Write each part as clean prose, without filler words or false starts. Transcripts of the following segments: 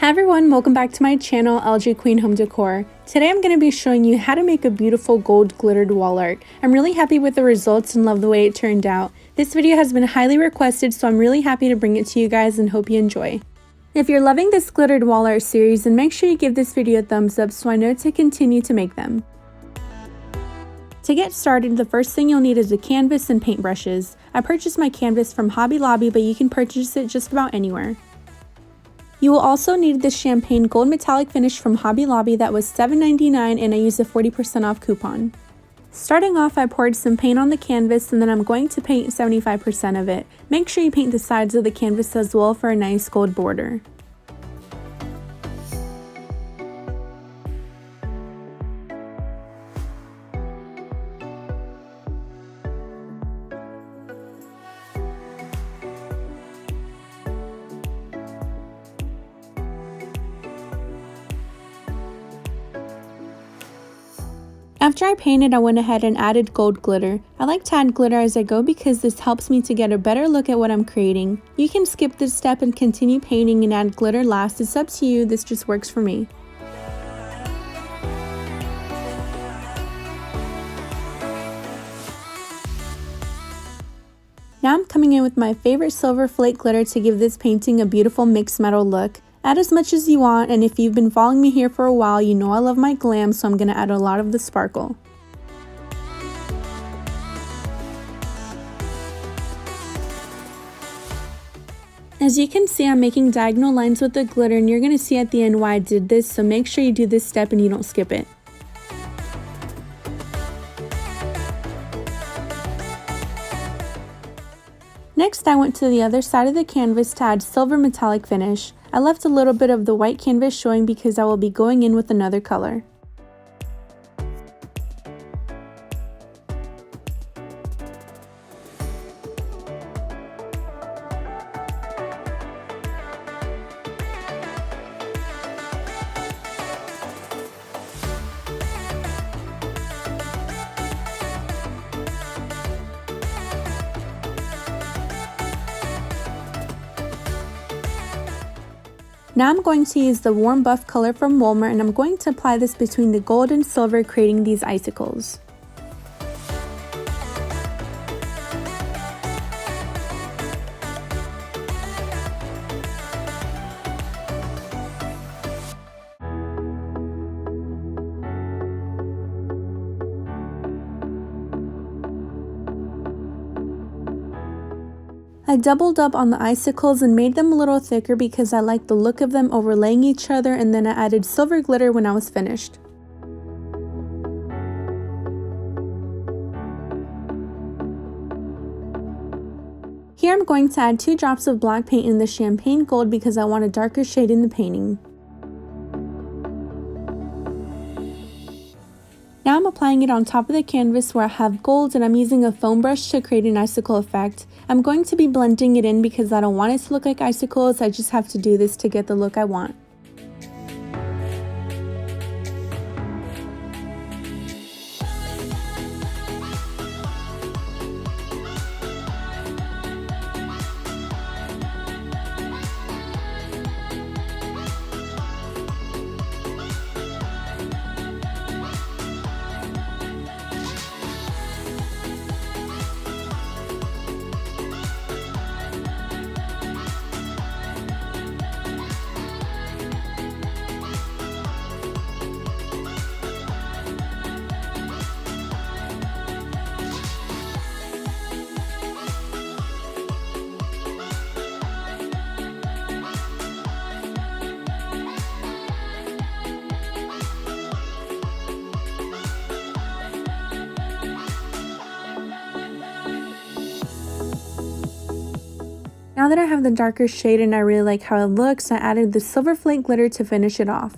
Hi everyone, welcome back to my channel, LG Queen Home Decor. Today I'm going to be showing you how to make a beautiful gold glittered wall art. I'm really happy with the results and love the way it turned out. This video has been highly requested, so I'm really happy to bring it to you guys and hope you enjoy. If you're loving this glittered wall art series, then make sure you give this video a thumbs up so I know to continue to make them. To get started, the first thing you'll need is a canvas and paintbrushes. I purchased my canvas from Hobby Lobby, but you can purchase it just about anywhere. You will also need this champagne gold metallic finish from Hobby Lobby that was $7.99 and I used a 40% off coupon. Starting off, I poured some paint on the canvas and then I'm going to paint 75% of it. Make sure you paint the sides of the canvas as well for a nice gold border. After I painted, I went ahead and added gold glitter. I like to add glitter as I go because this helps me to get a better look at what I'm creating. You can skip this step and continue painting and add glitter last. It's up to you, this just works for me. Now I'm coming in with my favorite silver flake glitter to give this painting a beautiful mixed metal look. Add as much as you want, and if you've been following me here for a while, you know I love my glam, so I'm going to add a lot of the sparkle. As you can see, I'm making diagonal lines with the glitter, and you're going to see at the end why I did this, so make sure you do this step and you don't skip it. Next, I went to the other side of the canvas to add silver metallic finish. I left a little bit of the white canvas showing because I will be going in with another color. Now I'm going to use the warm buff color from Walmart and I'm going to apply this between the gold and silver, creating these icicles. I doubled up on the icicles and made them a little thicker because I like the look of them overlaying each other, and then I added silver glitter when I was finished. Here I'm going to add 2 drops of black paint in the champagne gold because I want a darker shade in the painting. Now I'm applying it on top of the canvas where I have gold, and I'm using a foam brush to create an icicle effect. I'm going to be blending it in because I don't want it to look like icicles, I just have to do this to get the look I want. Now that I have the darker shade and I really like how it looks, I added the silver flake glitter to finish it off.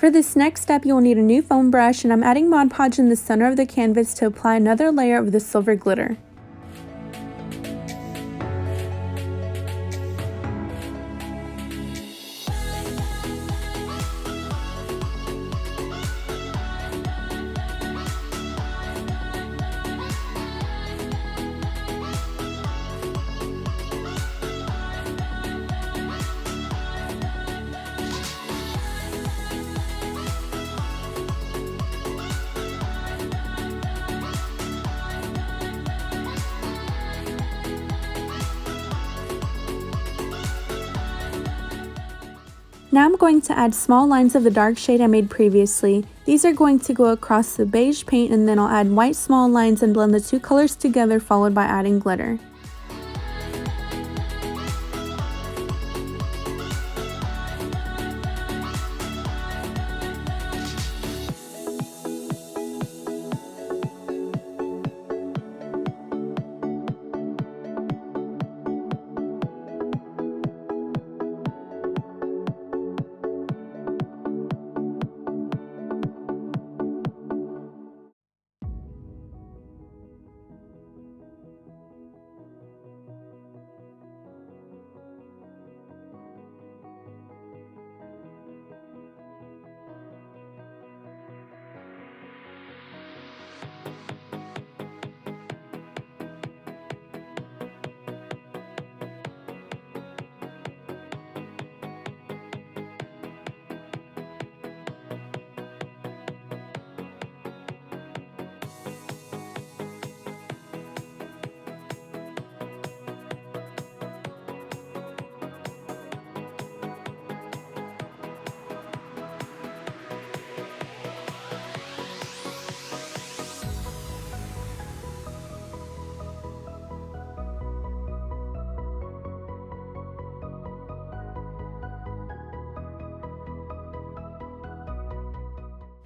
For this next step, you will need a new foam brush, and I'm adding Mod Podge in the center of the canvas to apply another layer of the silver glitter. Now I'm going to add small lines of the dark shade I made previously. These are going to go across the beige paint, and then I'll add white small lines and blend the two colors together, followed by adding glitter.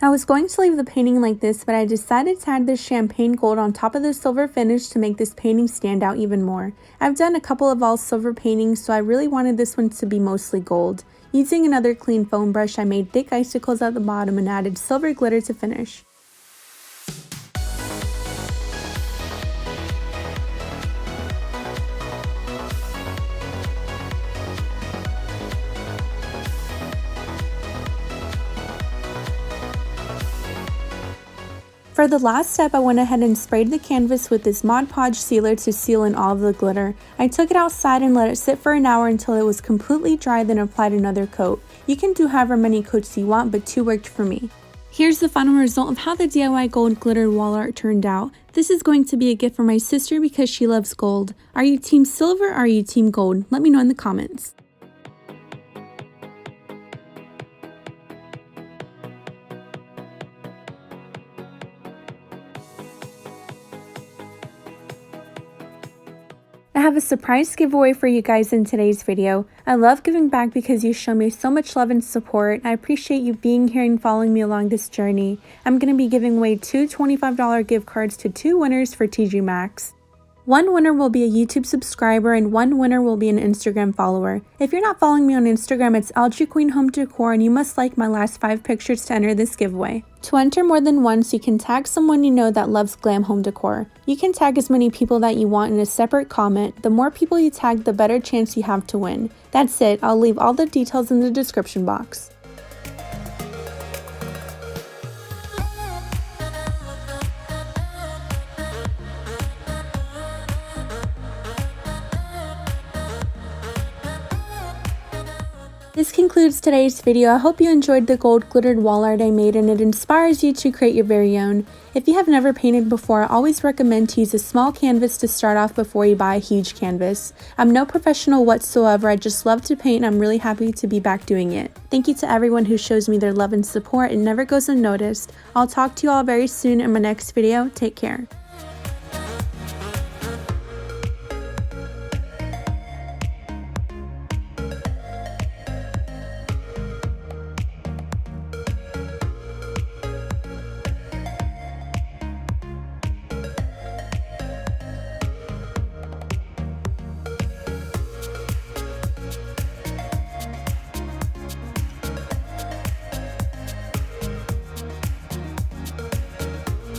I was going to leave the painting like this, but I decided to add this champagne gold on top of the silver finish to make this painting stand out even more. I've done a couple of all silver paintings, so I really wanted this one to be mostly gold. Using another clean foam brush, I made thick icicles at the bottom and added silver glitter to finish. For the last step, I went ahead and sprayed the canvas with this Mod Podge sealer to seal in all of the glitter. I took it outside and let it sit for an hour until it was completely dry, then applied another coat. You can do however many coats you want, but 2 worked for me. Here's the final result of how the DIY gold glittered wall art turned out. This is going to be a gift for my sister because she loves gold. Are you team silver or are you team gold? Let me know in the comments. I have a surprise giveaway for you guys in today's video. I love giving back because you show me so much love and support. I appreciate you being here and following me along this journey. I'm going to be giving away 2 $25 gift cards to 2 winners for TJ Maxx. One winner will be a YouTube subscriber and one winner will be an Instagram follower. If you're not following me on Instagram, it's LG Queen Home Decor, and you must like my last 5 pictures to enter this giveaway. To enter more than once, you can tag someone you know that loves glam home decor. You can tag as many people that you want in a separate comment. The more people you tag, the better chance you have to win. That's it. I'll leave all the details in the description box. This concludes today's video. I hope you enjoyed the gold glittered wall art I made and it inspires you to create your very own. If you have never painted before, I always recommend to use a small canvas to start off before you buy a huge canvas. I'm no professional whatsoever, I just love to paint and I'm really happy to be back doing it. Thank you to everyone who shows me their love and support. It never goes unnoticed. I'll talk to you all very soon in my next video. Take care.